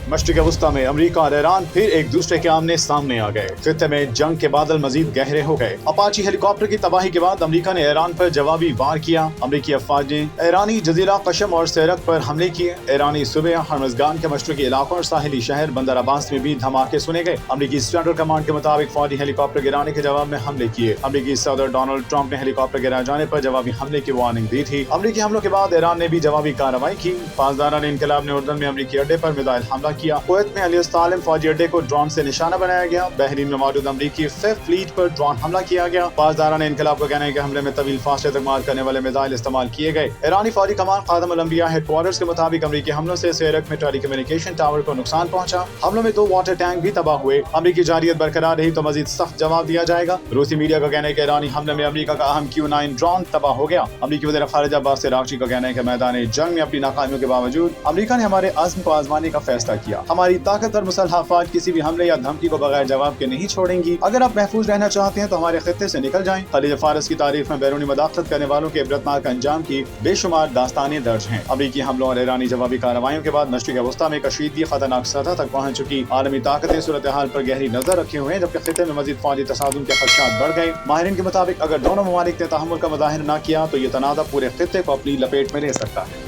मशरिक़ वस्ता में अमरीका और ईरान फिर एक दूसरे के आमने सामने आ गए। खित्ते में जंग के बादल मजीद गहरे हो गए। अपाची हेलीकॉप्टर की तबाही के बाद अमरीका ने ईरान पर जवाबी वार किया। अमरीकी अफवाज ने ईरानी जजीरा कशम और सेरक पर हमले किए। ईरानी सूबे हरमज़गान के मशरक़ी इलाकों और साहिली शहर बंदर अब्बास में भी धमाके सुने गए। अमरीकी सेंट्रल कमांड के मुताबिक फौजी हेलीकॉप्टर गिराने के जवाब में हमले किए। अमरीकी सदर डोनाल्ड ट्रंप ने हेलीकॉप्टर गिराए जाने पर जवाबी हमले की वार्निंग दी थी। अमरीकी हमलों के बाद ईरान ने भी जवाबी कार्रवाई की। पासदारान इनकलाब ने उर्दन में अमरीकी अड्डे पर मिसाइल हमला किया। कुवैत में अली अस्तालिम फौजी अड्डे को ड्रोन से निशाना बनाया गया। बहरीन में मौजूद अमरीकी फिफ्थ फ्लीट पर ड्रोन हमला किया गया। पासदारान इनकलाब का कहना है कि हमले में तवील फासले तक मार करने वाले मिसाइल इस्तेमाल किए गए। ईरानी फौजी कमान खादम अल अंबिया हेडक्वार्टर्स के मुताबिक अमरीकी हमलों से सेरक में टेली कम्युनिकेशन टावर को नुकसान पहुंचा। हमलों में 2 वाटर टैंक भी तबाह हुए। अमरीकी जारियत बरकरार रही तो मजीद सख्त जवाब दिया जाएगा। रूसी मीडिया का कहना है कि ईरानी हमले में अमरीका का अहम Q9 ड्रोन तबाह हो गया। अमरीकी वज़ीर ख़ारिजा अब्बास अराग़ची का कहना है कि मैदान जंग में अपनी नाकामियों के बावजूद अमरीका ने हमारे अज़्म को आजमाने का फैसला किया। हमारी ताकतवर मुसल्लह अफ़वाज किसी भी हमले या धमकी को बगैर जवाब के नहीं छोड़ेंगी। अगर आप महफूज रहना चाहते हैं तो हमारे खित्ते से निकल जाएं। खलीज फारस की तारीफ में बैरूनी मदाखलत करने वालों के इबरतनाक अंजाम की बेशुमार दास्तानें दर्ज हैं। अमरीकी हमलों और ईरानी जवाबी कार्रवाइयों के बाद मशरिक़ वस्ता में कशीदगी खतरनाक सतह तक पहुंच चुकी। आलमी ताकतें सूरत हाल पर गहरी नजर रखे हुए हैं, जबकि खित्ते में मजीद फौजी तसादुम के खदशात बढ़ गए। माहिरीन के मुताबिक अगर दोनों ममालिक ने तहम्मुल का मुज़ाहिरा न किया तो ये तनाज़ा पूरे खित्ते को अपनी लपेट में ले सकता है।